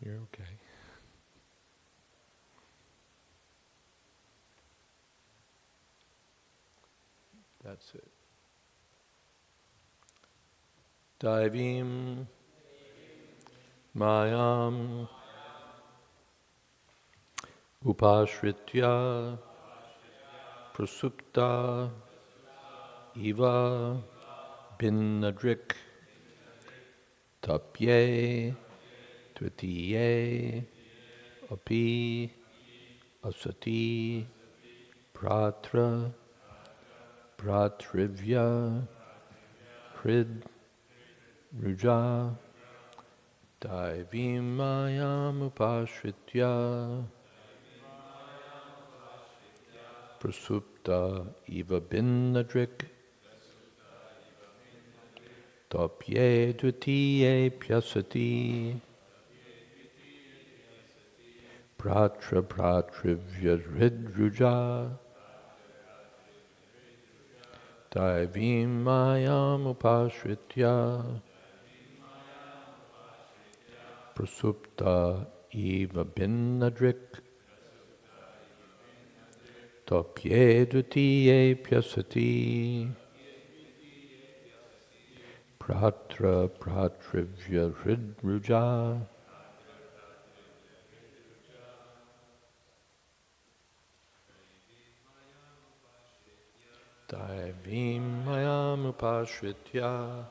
You're okay. That's it. Daivim Mayam Upashritya Prasupta Iva Binnadrik Tapye Tvitiye Api Asati Pratra Pratrivya Hrid Ruja Daivim Mayam Upashritya Prasupta Iva Binnadrik Tapye Dvitiye Pyasati Pratra Pratrivya Hridruja Daivim Mayam Upashritya Prasupta Iva Binnadrik Tapye Dvitiye Pyasati Pratra Pratrivya Hridruja Daivim Mayam Upashritya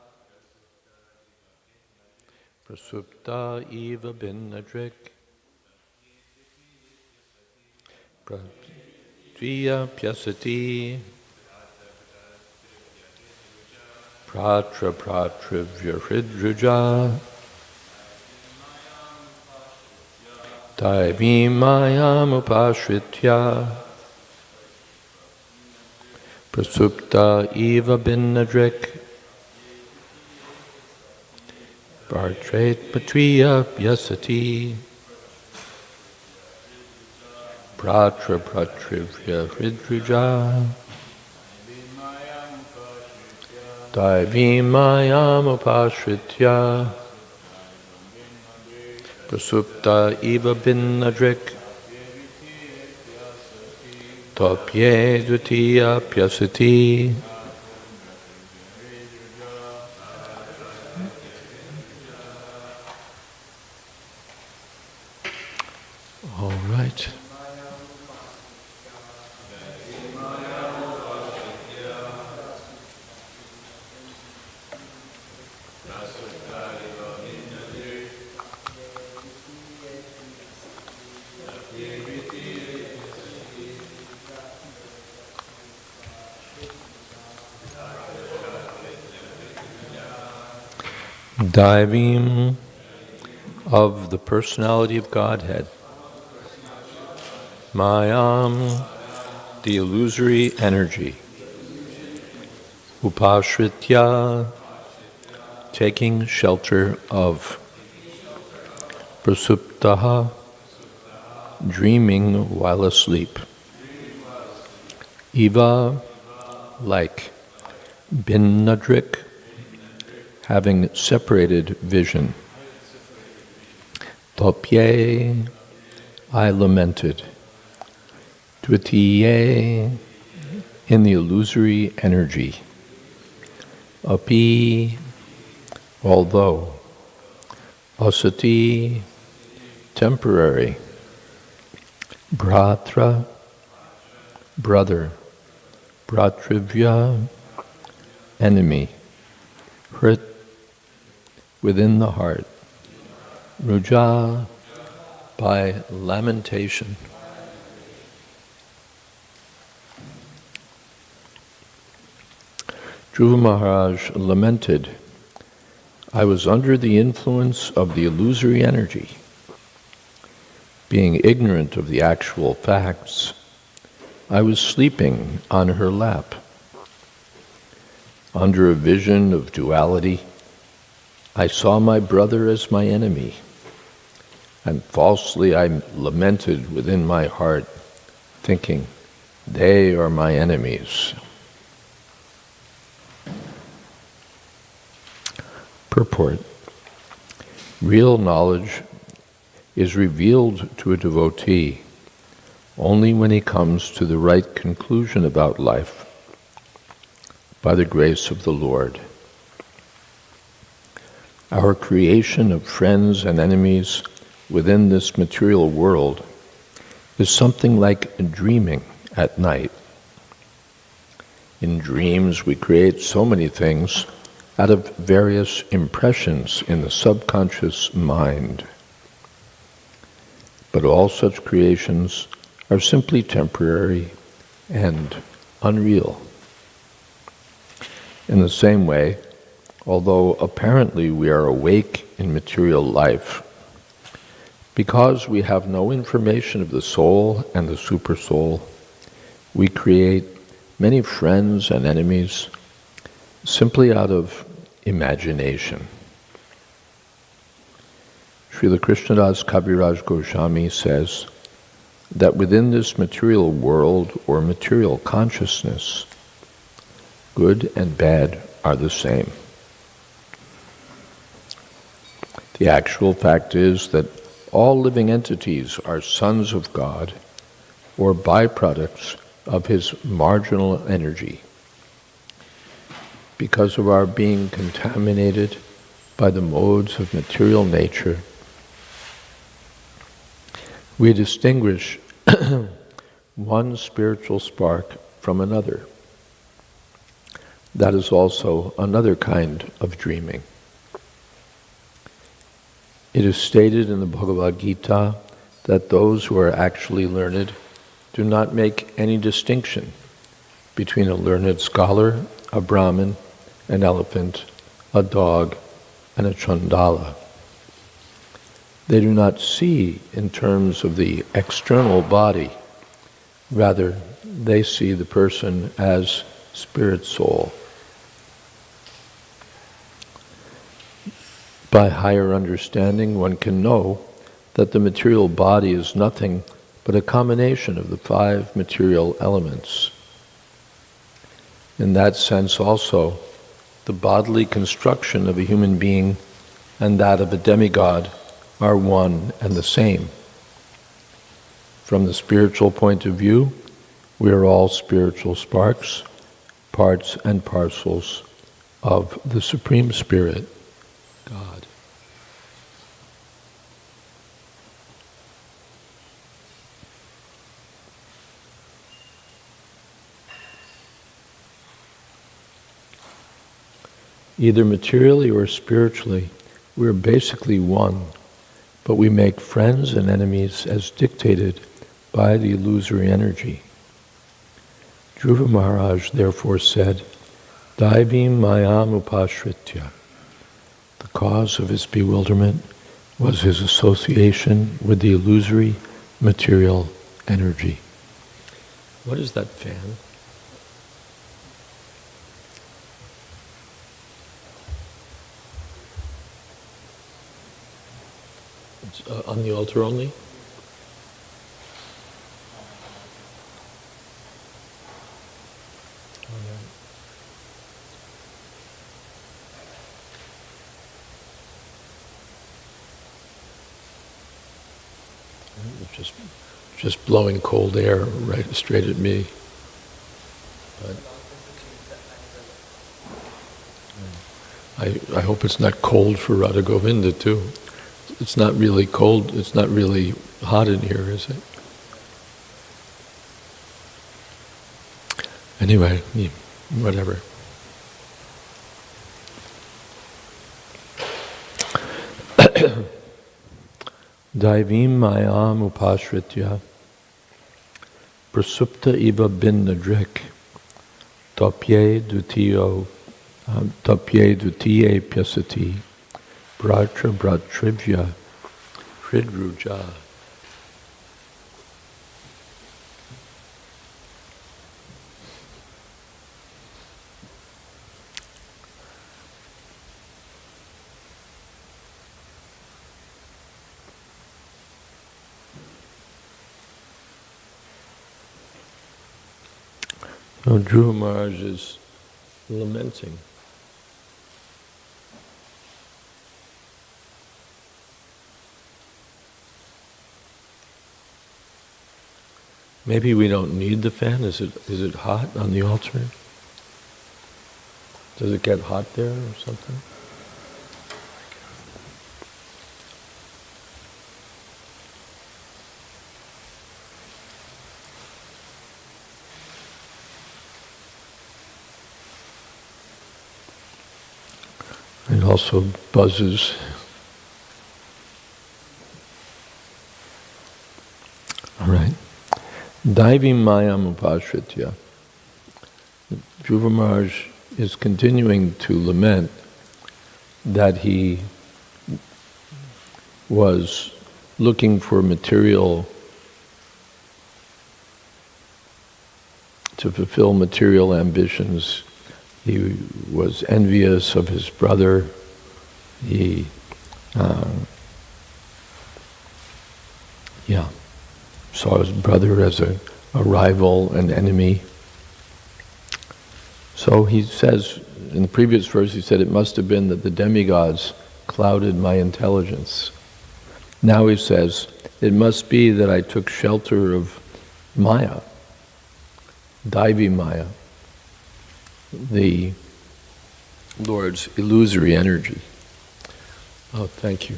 Prasupta Iva Binnadrik Pratvya Pyasati Pratra Pratrivya Hridruja Daivim Mayam Upashritya Prasupta Iva Binnadrik Bhartret Patriya Pyasati Pratra Pratrivya Hridruja Daivim Mayam Upashritya Prasupta Iva Binnadrik Tapye Dvitiya Pyasati All right. Diving of the Personality of Godhead. Mayam, the illusory energy. Upashritya, taking shelter of. Prasuptaha, dreaming while asleep. Eva, like. Binnadrik, having separated vision. Tapye, I lamented. Tvitiye, in the illusory energy. Api, although. Asati, temporary. Bhratra, brother. Bhratrivya, enemy. Hrit, within the heart. Ruja, by lamentation. Dhruva Maharaj lamented, I was under the influence of the illusory energy. Being ignorant of the actual facts, I was sleeping on her lap. Under a vision of duality, I saw my brother as my enemy, and falsely I lamented within my heart, thinking, they are my enemies. Purport. Real knowledge is revealed to a devotee only when he comes to the right conclusion about life by the grace of the Lord. Our creation of friends and enemies within this material world is something like dreaming at night. In dreams, we create so many things out of various impressions in the subconscious mind. But all such creations are simply temporary and unreal. In the same way, although apparently we are awake in material life, because we have no information of the soul and the supersoul, we create many friends and enemies simply out of imagination. Srila Krishnadas Kaviraj Goswami says that within this material world or material consciousness, good and bad are the same. The actual fact is that all living entities are sons of God or byproducts of His marginal energy because of our being contaminated by the modes of material nature. We distinguish one spiritual spark from another. That is also another kind of dreaming. It is stated in the Bhagavad Gita that those who are actually learned do not make any distinction between a learned scholar, a Brahmin, an elephant, a dog, and a Chandala. They do not see in terms of the external body. Rather, they see the person as spirit soul. By higher understanding, one can know that the material body is nothing but a combination of the 5 material elements. In that sense also, the bodily construction of a human being and that of a demigod are one and the same. From the spiritual point of view, we are all spiritual sparks, parts and parcels of the Supreme Spirit, God. Either materially or spiritually, we are basically one, but we make friends and enemies as dictated by the illusory energy. Dhruva Maharaj therefore said, Daivim mayam upashritya. The cause of his bewilderment was his association with the illusory material energy. What is that fan? It's on the altar only? It's just blowing cold air right straight at me. But I hope it's not cold for Radha Govinda too. It's not really cold, it's not really hot in here, is it? Anyway, whatever. Daivim mayam upashritya prasupta iva binnadrik tapye dutiye pyasati bratra bratrivya hridruja. So Dhruva Maharaj is lamenting. Maybe we don't need the fan. Is it hot on the altar? Does it get hot there or something? It also buzzes. All right. Daivi mayam upashritya. Dhruva Maharaj is continuing to lament that he was looking for material, to fulfill material ambitions. He was envious of his brother. He, saw his brother as a rival, an enemy. So he says, in the previous verse, he said, it must have been that the demigods clouded my intelligence. Now he says, it must be that I took shelter of Maya, Daivi Maya, the Lord's illusory energy. Oh, thank you.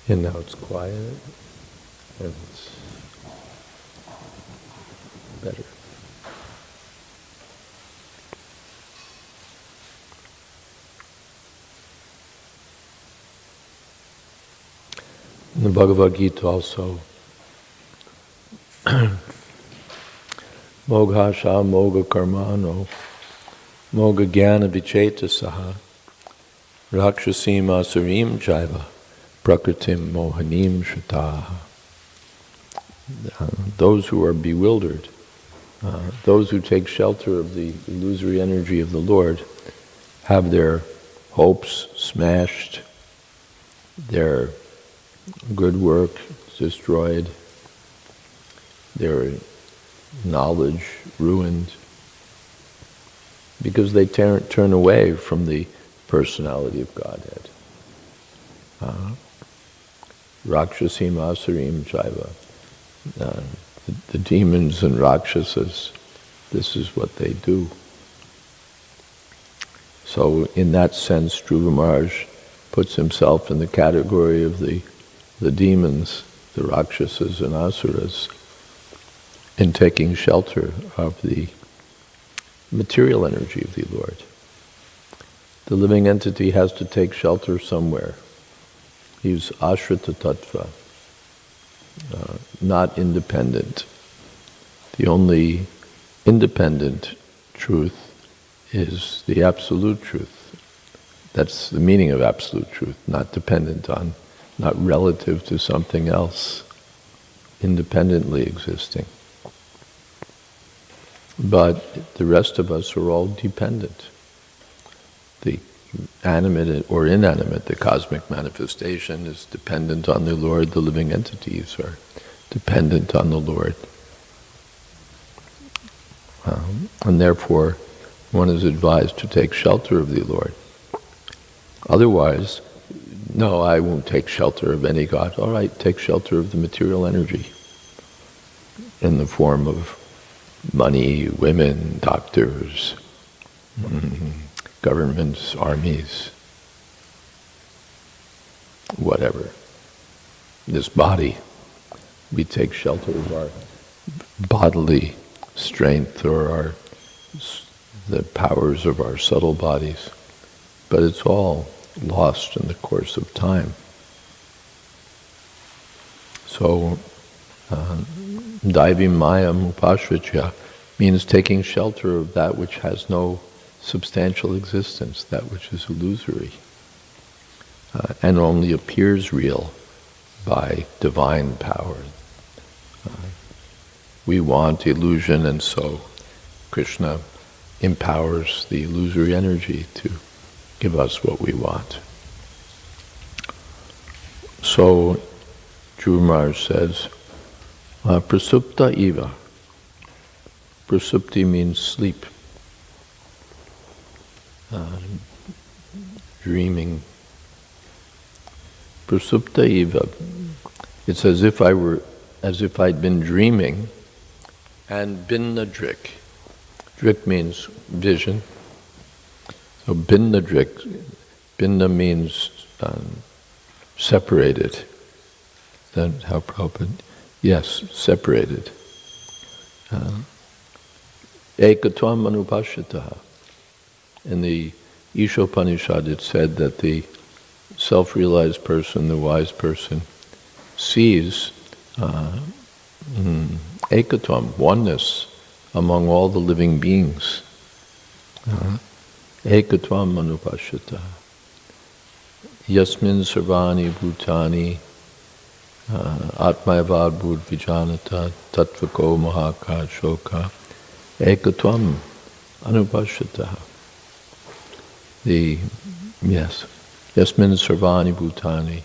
And now it's quiet, and it's better. In the Bhagavad Gita also, Moghasha Moga Karmano Moga Jnana Vichetasaha Rakshasim Asarim Jaiva Prakritim Mohanim Shataha. Those who are bewildered, those who take shelter of the illusory energy of the Lord, have their hopes smashed, their good work destroyed, their knowledge ruined, because they turn away from the personality of Godhead. Rakshasim Asarim Chaiva. The demons and Rakshasas, this is what they do. So in that sense, Dhruva Maharaj puts himself in the category of the demons, the Rakshasas and Asuras, in taking shelter of the material energy of the Lord. The living entity has to take shelter somewhere. He's ashrita tattva, not independent. The only independent truth is the absolute truth. That's the meaning of absolute truth, not dependent on, not relative to something else, independently existing. But the rest of us are all dependent. The animate or inanimate, the cosmic manifestation is dependent on the Lord. The living entities are dependent on the Lord. And therefore, one is advised to take shelter of the Lord. Otherwise, no, I won't take shelter of any God. All right, take shelter of the material energy in the form of money, women, doctors, governments, armies, whatever. This body, we take shelter of our bodily strength or the powers of our subtle bodies, but it's all lost in the course of time. So, Daivi Maya Mupashritya means taking shelter of that which has no substantial existence, that which is illusory, and only appears real by divine power. We want illusion, and so Krishna empowers the illusory energy to give us what we want. So, Dhruva Maharaj says, Prasupta Eva. Prasupti means sleep. dreaming. Prasupta eva. It's as if I'd been dreaming, and binna drik. Drik means vision. So binna drik. Binna means separated. Is that how Prabhupada? Yes, separated. Ekatvam anupashyataha. In the Ishopanishad it said that the self-realized person, the wise person, sees ekatvam, oneness, among all the living beings. Ekatvam anupashyataha. Yasmin sarvani bhutani atmayavad bhut vijanata tattvako mahakashoka ekatvam anupashyataha. Yasmin sarvani bhutani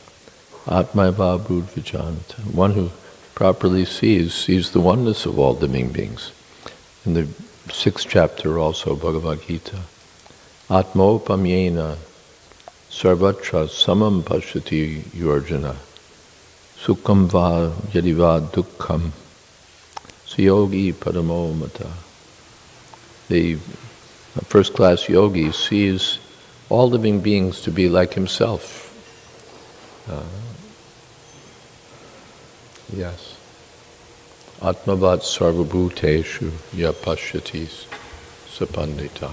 atmayavad bhut vijanata. One who properly sees the oneness of all living beings. In the 6th chapter also, Bhagavad Gita, Atmopamyena sarvatra samam pashyati yorjana sukham va yadiva dukkham yogi paramo mata. The first-class yogi sees all living beings to be like himself. Yes. Atmavat sarvabhuteshu ya pashyatis sapandita.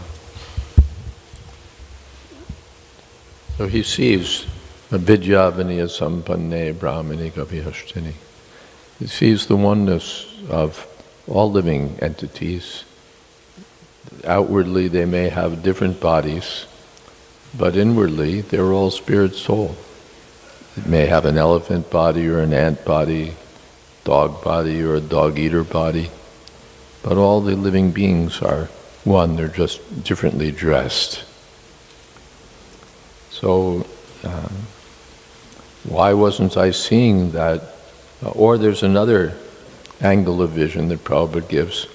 So he sees vidya vinaya sampanne brahmani gavihashtini. He sees the oneness of all living entities. Outwardly they may have different bodies, but inwardly they're all spirit soul. It may have an elephant body or an ant body, dog body or a dog-eater body, but all the living beings are one, they're just differently dressed. So, why wasn't I seeing that? Or there's another angle of vision that Prabhupada gives,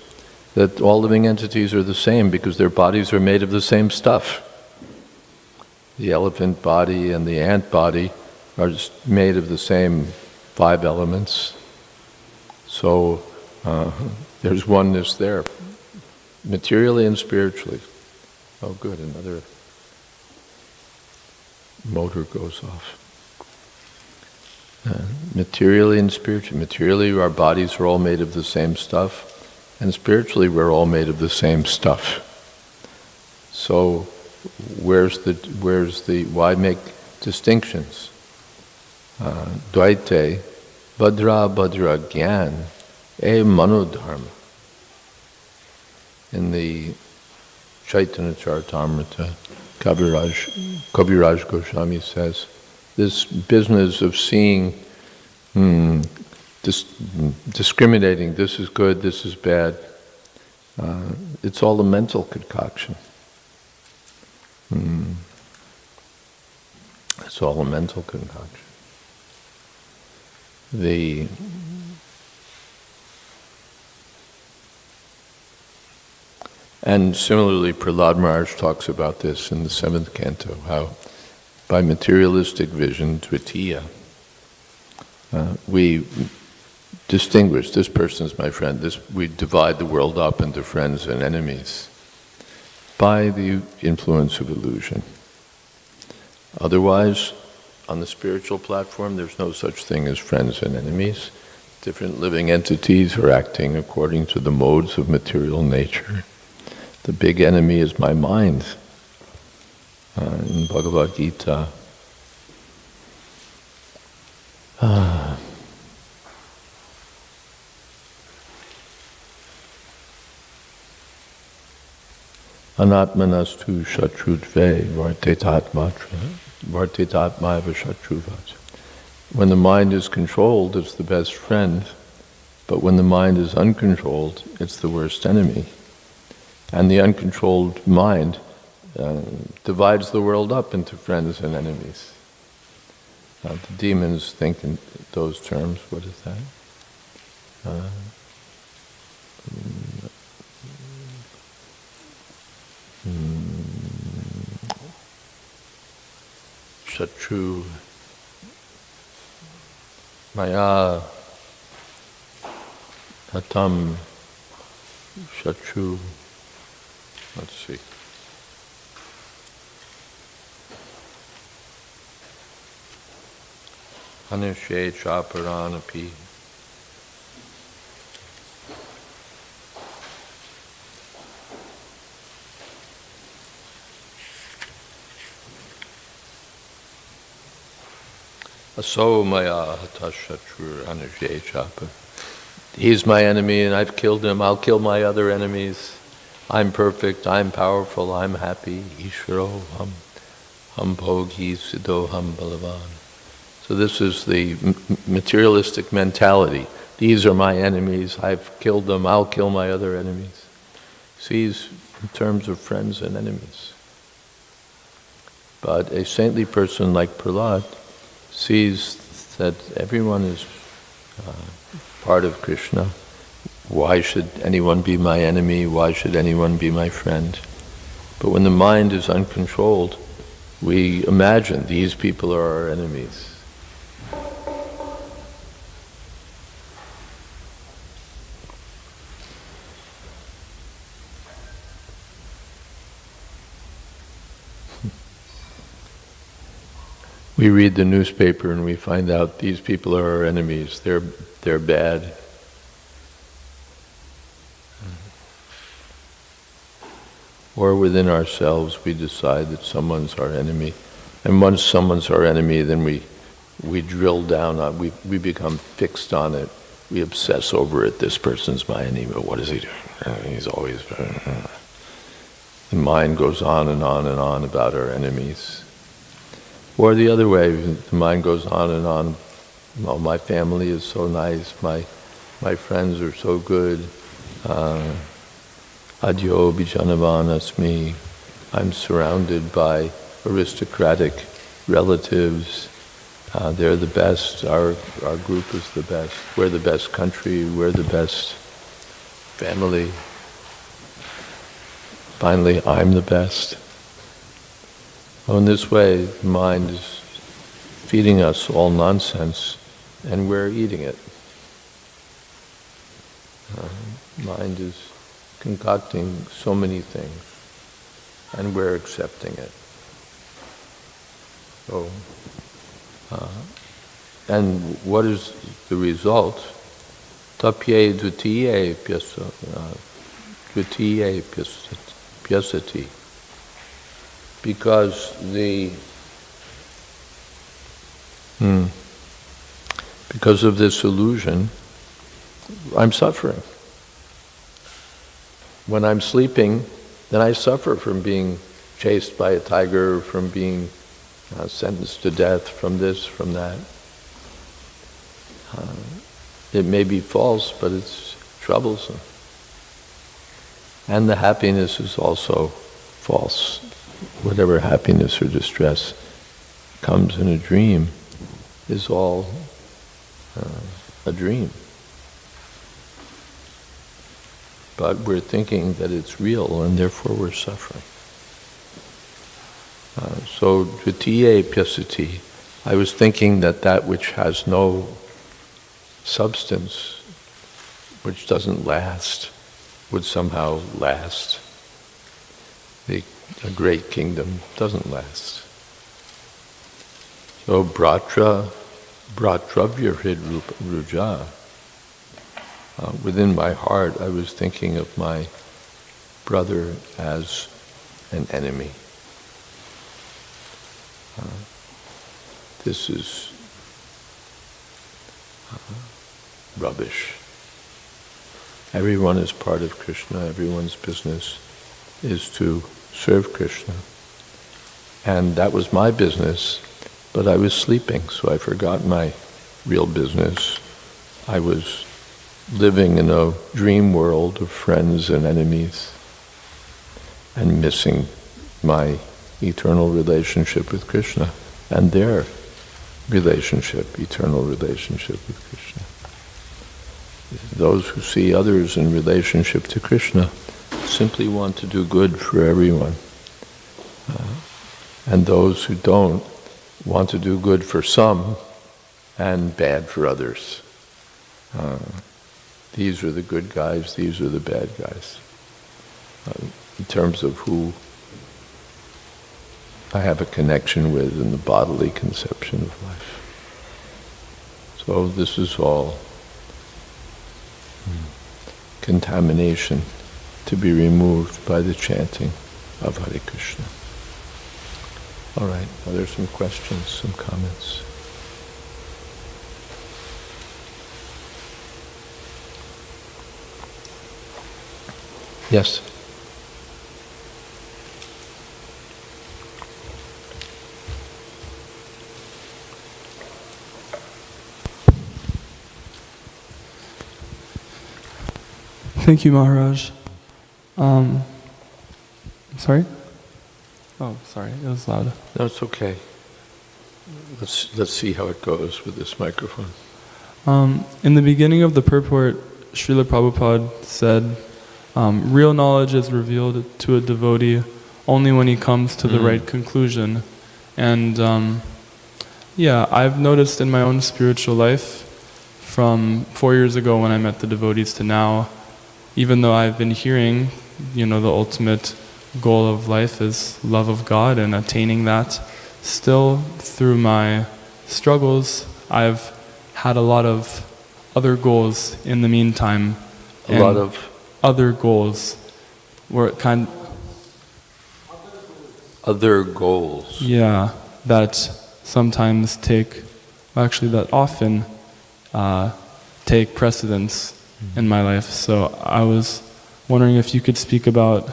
that all living entities are the same because their bodies are made of the same stuff. The elephant body and the ant body are just made of the same 5 elements. So there's oneness there, materially and spiritually. Oh good, another motor goes off. Materially and spiritually. Materially our bodies are all made of the same stuff, and spiritually we're all made of the same stuff. So why make distinctions? Dvaite, Badra Badra Gyan, E Manodharma. In the Chaitanya Charitamrita, Kaviraj Goswami says, this business of seeing, discriminating, this is good, this is bad, it's all a mental concoction. It's all a mental concoction. And similarly, Prahlad Maharaj talks about this in the 7th canto, how by materialistic vision, Tvitiya, we distinguish, this person's my friend, we divide the world up into friends and enemies by the influence of illusion. Otherwise, on the spiritual platform, there's no such thing as friends and enemies. Different living entities are acting according to the modes of material nature. The big enemy is my mind. In Bhagavad Gita, Anatmanastu shatrutve vartetatmaiva shatruvat. When the mind is controlled, it's the best friend, but when the mind is uncontrolled, it's the worst enemy. And the uncontrolled mind divides the world up into friends and enemies. The demons think in those terms. What is that? Shatru Maya Hatam Shatru. Let's see. Anushe Chaparanapi. Aso Maya Hatashatru Anushe Chapa. He's my enemy and I've killed him. I'll kill my other enemies. I'm perfect, I'm powerful, I'm happy. Ishvaro Ham Bhogi Siddho Ham Balavan. So this is the materialistic mentality. These are my enemies, I've killed them, I'll kill my other enemies. Sees in terms of friends and enemies. But a saintly person like Prahlad sees that everyone is part of Krishna. Why should anyone be my enemy? Why should anyone be my friend? But when the mind is uncontrolled, we imagine these people are our enemies. We read the newspaper and we find out these people are our enemies. They're bad. Or within ourselves we decide that someone's our enemy. And once someone's our enemy, then we drill down on, we become fixed on it. We obsess over it. This person's my enemy. What is he doing? He's always... The mind goes on and on and on about our enemies. Or the other way, the mind goes on and on. Well, my family is so nice. My friends are so good. Adyo Bijanavan Asmi. I'm surrounded by aristocratic relatives. They're the best. Our group is the best. We're the best country. We're the best family. Finally, I'm the best. Well, in this way, the mind is feeding us all nonsense, and we're eating it. Mind is concocting so many things, and we're accepting it. So, and what is the result? Tapye dvitiye pyasati. Because because of this illusion, I'm suffering. When I'm sleeping, then I suffer from being chased by a tiger, from being sentenced to death, from this, from that. It may be false, but it's troublesome. And the happiness is also false. Whatever happiness or distress comes in a dream is all a dream. But we're thinking that it's real and therefore we're suffering. So, dvitiye pyasati, I was thinking that which has no substance, which doesn't last, would somehow last. A great kingdom doesn't last. So bratravya hrid ruja. Within my heart, I was thinking of my brother as an enemy. This is rubbish. Everyone is part of Krishna. Everyone's business is to serve Krishna. And that was my business, but I was sleeping, so I forgot my real business. I was living in a dream world of friends and enemies and missing my eternal relationship with Krishna and their relationship, eternal relationship with Krishna. Those who see others in relationship to Krishna simply want to do good for everyone. And those who don't want to do good for some and bad for others. These are the good guys, these are the bad guys. In terms of who I have a connection with in the bodily conception of life. So this is all contamination to be removed by the chanting of Hare Krishna. All right, are there some questions, some comments? Yes? Thank you, Maharaj. Sorry? Oh, sorry, it was loud. No, it's okay. Let's see how it goes with this microphone. In the beginning of the purport, Srila Prabhupada said, real knowledge is revealed to a devotee only when he comes to the right conclusion. And I've noticed in my own spiritual life, from 4 years ago when I met the devotees to now, even though I've been hearing, the ultimate goal of life is love of God and attaining that, still through my struggles, I've had a lot of other goals in the meantime. A lot of other goals were other goals. Yeah, that sometimes that often take precedence in my life. So I was wondering if you could speak about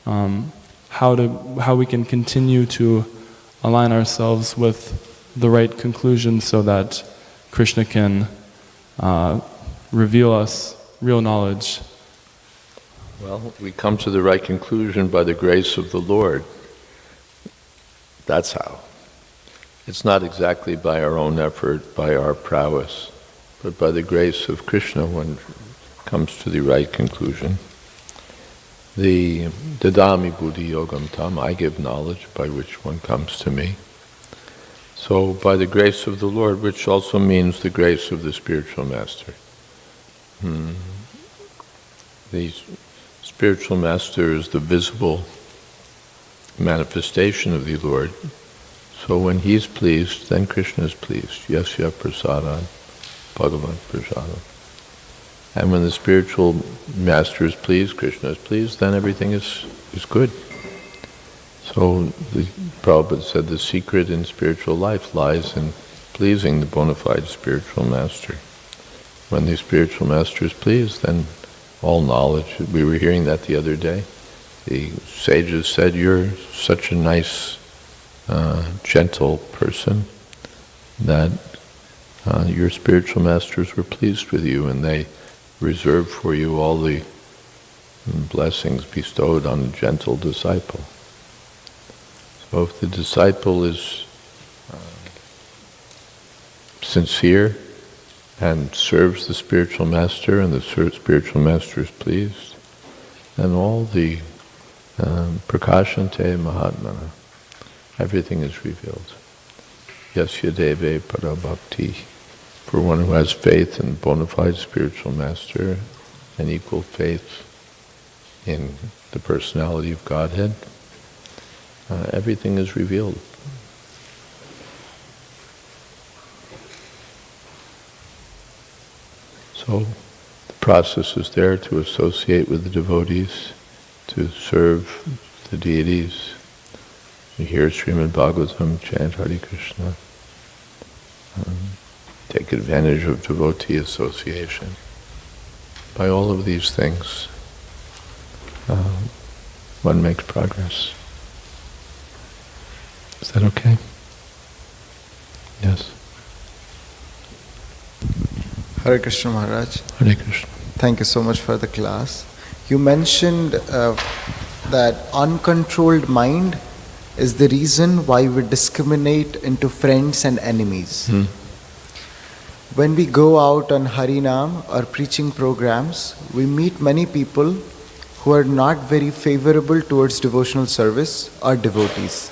how we can continue to align ourselves with the right conclusion so that Krishna can reveal us real knowledge. Well, we come to the right conclusion by the grace of the Lord. That's how. It's not exactly by our own effort, by our prowess, but by the grace of Krishna one comes to the right conclusion. The Dadami Buddhi Yogam Tam, I give knowledge by which one comes to me. So by the grace of the Lord, which also means the grace of the spiritual master. The spiritual master is the visible manifestation of the Lord. So when he's pleased, then Krishna is pleased. Yasya prasadam, Bhagavan prasadam. And when the spiritual master is pleased, Krishna is pleased, then everything is good. So the Prabhupada said the secret in spiritual life lies in pleasing the bona fide spiritual master. When the spiritual master is pleased, then all knowledge, we were hearing that the other day. The sages said, you're such a nice, gentle person that your spiritual masters were pleased with you and they reserved for you all the blessings bestowed on a gentle disciple. So if the disciple is sincere and serves the spiritual master and the spiritual master is pleased, then all the prakashante mahatmana, everything is revealed. Yasya deve parabhakti, for one who has faith in bona fide spiritual master and equal faith in the personality of Godhead, everything is revealed. So the process is there to associate with the devotees, to serve the deities. You hear Srimad Bhagavatam, chant Hare Krishna, take advantage of devotee association. By all of these things, one makes progress. Is that okay? Yes. Hare Krishna Maharaj. Hare Krishna. Thank you so much for the class. You mentioned that uncontrolled mind is the reason why we discriminate into friends and enemies. When we go out on Harinam or preaching programs, we meet many people who are not very favorable towards devotional service or devotees.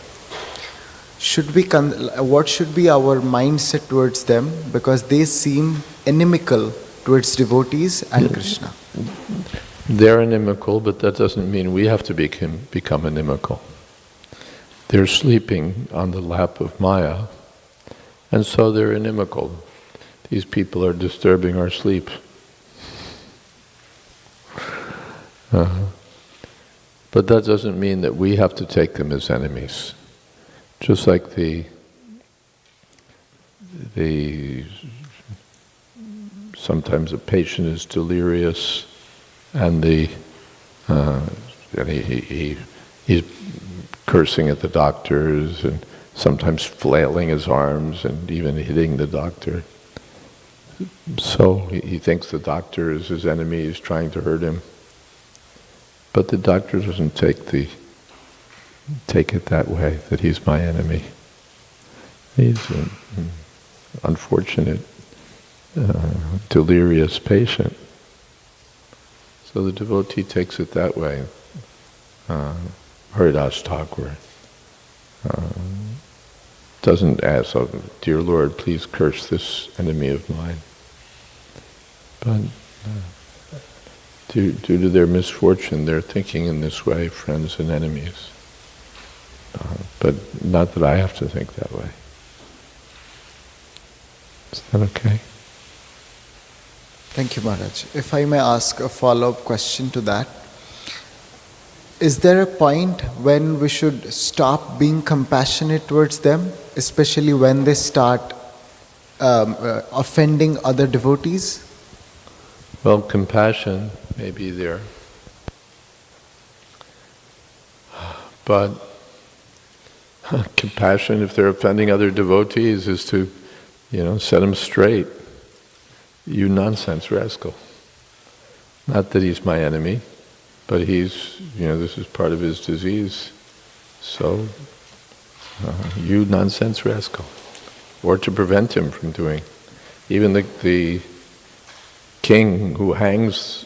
what should be our mindset towards them, because they seem inimical towards devotees and Krishna? They're inimical, but that doesn't mean we have to become inimical. They're sleeping on the lap of Maya, and so they're inimical. These people are disturbing our sleep. But that doesn't mean that we have to take them as enemies. Just like sometimes a patient is delirious, and he's cursing at the doctors, and sometimes flailing his arms, and even hitting the doctor. So he thinks the doctor is his enemy, he's trying to hurt him. But the doctor doesn't take it that way, that he's my enemy. He's an unfortunate, delirious patient. So the devotee takes it that way. Haridas Thakur doesn't ask, "Oh, dear Lord, please curse this enemy of mine." But due to their misfortune, they're thinking in this way, friends and enemies. But not that I have to think that way. Is that okay? Thank you, Maharaj. If I may ask a follow-up question to that, is there a point when we should stop being compassionate towards them, especially when they start offending other devotees? Well, compassion may be there, but compassion, if they're offending other devotees, is to, set them straight. You nonsense rascal. Not that he's my enemy, but he's, this is part of his disease. So, you nonsense rascal. Or to prevent him from doing. Even the king who hangs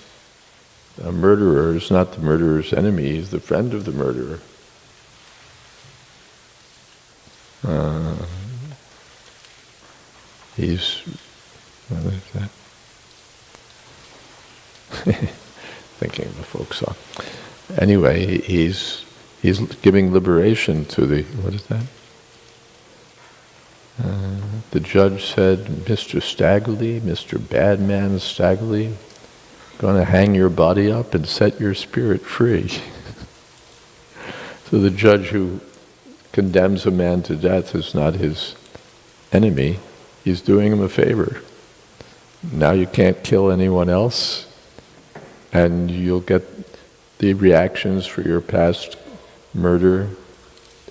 a murderer is not the murderer's enemy, he's the friend of the murderer. What is that? Thinking of a folk song. Anyway, he's giving liberation to what is that? The judge said, "Mr. Staggerly, Mr. Badman Staggerly, going to hang your body up and set your spirit free." So the judge who condemns a man to death is not his enemy, he's doing him a favor. Now you can't kill anyone else, and you'll get the reactions for your past murder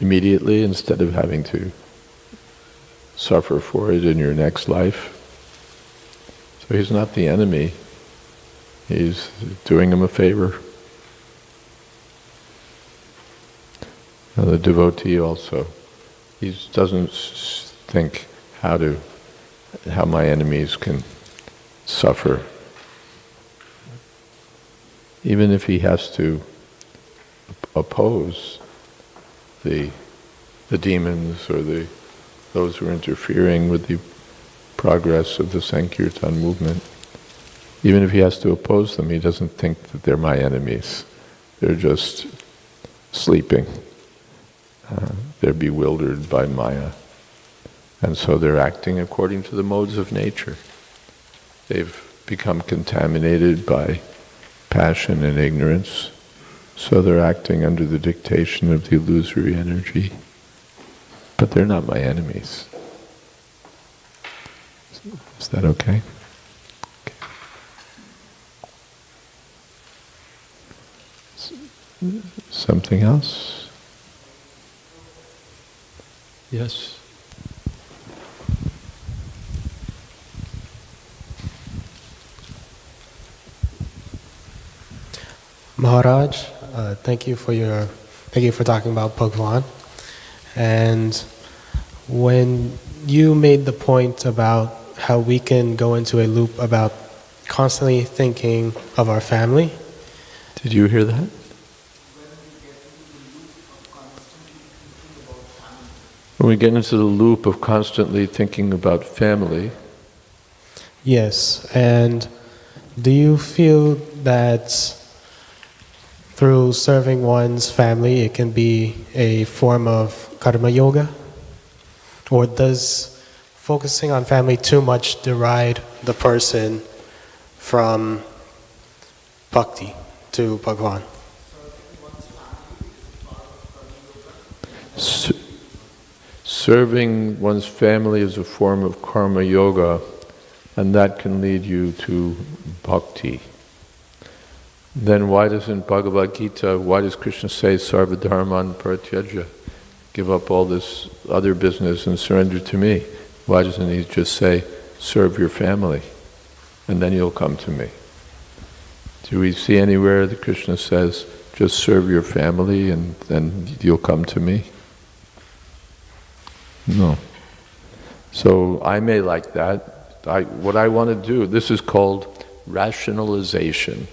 immediately instead of having to suffer for it in your next life. So he's not the enemy, he's doing him a favor. Now the devotee also, he doesn't think how my enemies can suffer. Even if he has to oppose the demons or those who are interfering with the progress of the Sankirtan movement, even if he has to oppose them, he doesn't think that they're my enemies. They're just sleeping. They're bewildered by Maya. And so they're acting according to the modes of nature. They've become contaminated by passion and ignorance, so they're acting under the dictation of the illusory energy. But they're not my enemies. Is that okay? Something else? Yes? Maharaj, thank you for talking about Bhagavan. And when you made the point about how we can go into a loop about constantly thinking of our family. Did you hear that? When we get into the loop of constantly thinking about family, Yes, and do you feel that through serving one's family it can be a form of karma yoga? Or does focusing on family too much deride the person from bhakti to Bhagwan? serving one's family is a form of karma yoga, and that can lead you to bhakti. Then why doesn't Bhagavad Gita, why does Krishna say sarva dharman parityajya? Give up all this other business and surrender to me. Why doesn't he just say, serve your family, and then you'll come to me? Do we see anywhere that Krishna says, just serve your family and then you'll come to me? No. So I may like that. What I want to do, this is called rationalization.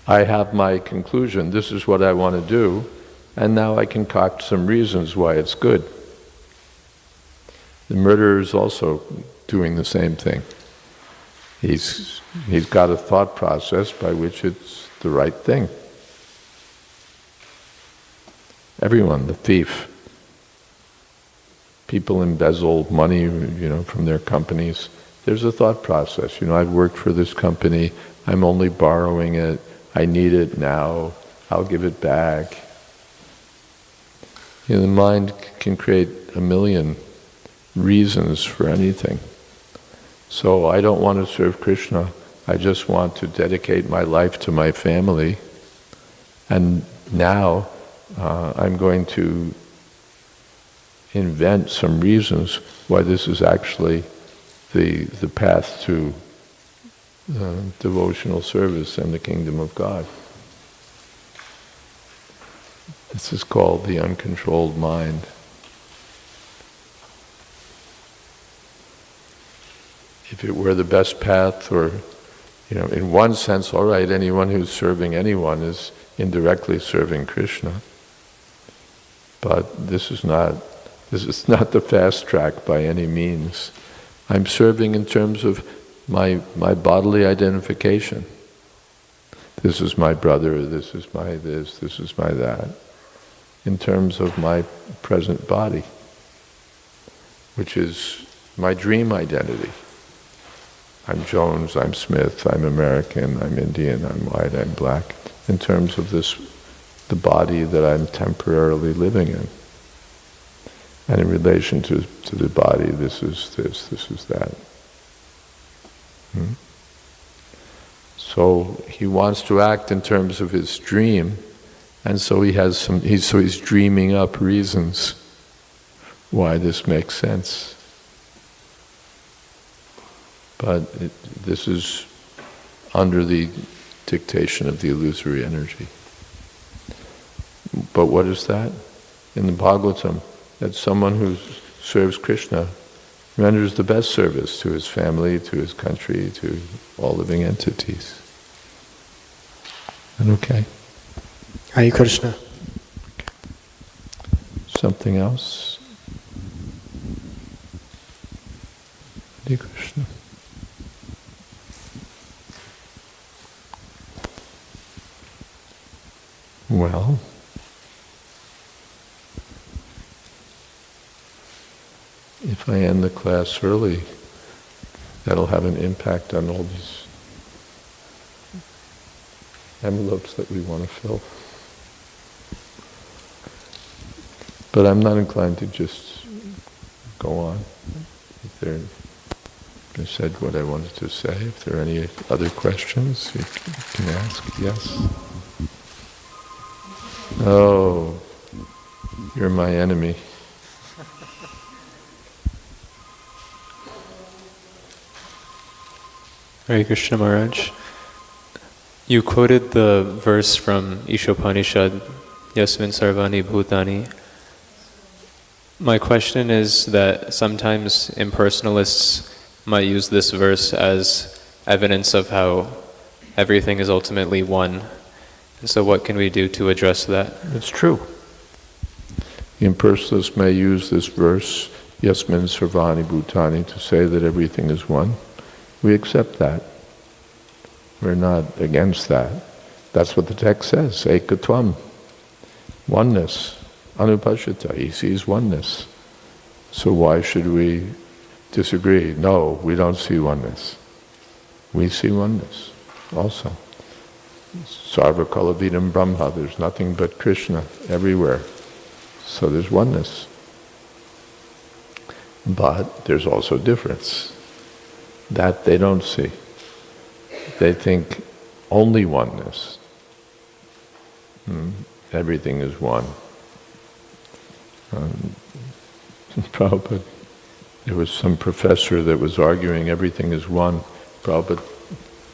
I have my conclusion, this is what I want to do, and now I concoct some reasons why it's good. The murderer is also doing the same thing. He's got a thought process by which it's the right thing. Everyone, the thief, people embezzle money, from their companies. There's a thought process. I've worked for this company, I'm only borrowing it, I need it now, I'll give it back. The mind can create a million reasons for anything. So I don't want to serve Krishna, I just want to dedicate my life to my family, and now I'm going to invent some reasons why this is actually the path to devotional service and the kingdom of God. This is called the uncontrolled mind. If it were the best path, or, in one sense, all right, anyone who's serving anyone is indirectly serving Krishna. But this is not the fast track by any means. I'm serving in terms of my bodily identification. This is my brother, this is my this is my that. In terms of my present body, which is my dream identity. I'm Jones, I'm Smith, I'm American, I'm Indian, I'm white, I'm black. In terms of the body that I'm temporarily living in. And in relation to the body, this is that. So he wants to act in terms of his dream, and so he's dreaming up reasons why this makes sense. But this is under the dictation of the illusory energy. But what is that? In the Bhagavatam, that someone who serves Krishna renders the best service to his family, to his country, to all living entities. And okay? Hare Krishna. Something else? Hare Krishna. Well, if I end the class early, that'll have an impact on all these envelopes that we want to fill. But I'm not inclined to just go on. I said what I wanted to say. If there are any other questions, you can ask. Yes? Oh, you're my enemy. Hare Krishna Maharaj. You quoted the verse from Ishopanishad, Yasmin Sarvani Bhutani. My question is that sometimes impersonalists might use this verse as evidence of how everything is ultimately one. And so what can we do to address that? It's true. The impersonalists may use this verse, Yasmin Sarvani Bhutani, to say that everything is one. We accept that. We're not against that. That's what the text says, Ekatvam, oneness, Anupashita, he sees oneness. So why should we disagree? No, we don't see oneness. We see oneness also. Sarva Kalavidam Brahma, there's nothing but Krishna everywhere. So there's oneness. But there's also difference. That they don't see. They think only oneness. Everything is one. Prabhupada, there was some professor that was arguing everything is one. Prabhupada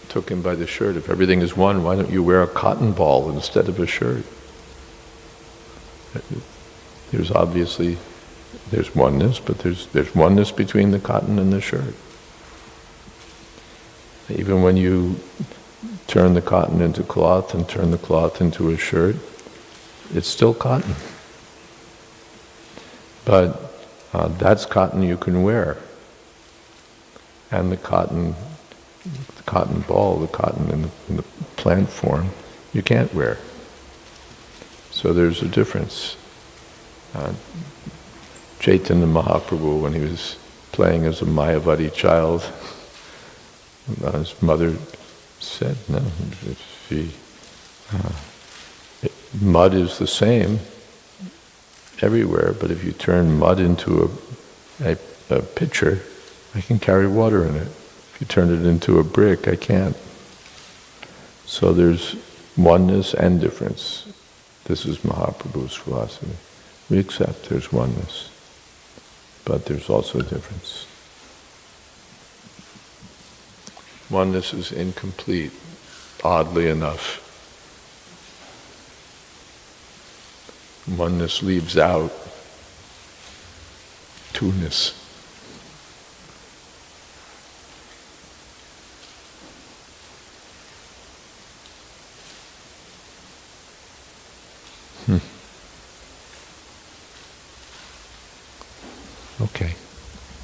took him by the shirt. If everything is one, why don't you wear a cotton ball instead of a shirt? There's obviously, there's oneness, but there's oneness between the cotton and the shirt. Even when you turn the cotton into cloth and turn the cloth into a shirt, it's still cotton. But that's cotton you can wear. And the cotton ball, the cotton in the plant form, you can't wear. So there's a difference. Chaitanya Mahaprabhu, when he was playing as a Mayavadi child, his mother said, no, mud is the same everywhere, but if you turn mud into a pitcher, I can carry water in it. If you turn it into a brick, I can't. So there's oneness and difference. This is Mahaprabhu's philosophy. We accept there's oneness, but there's also difference. Oneness is incomplete, oddly enough. Oneness leaves out two-ness. Okay.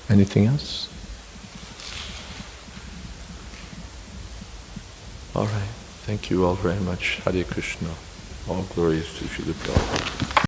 Anything else? All right. Thank you all very much. Hare Krishna. All glories to Srila Prabhupada.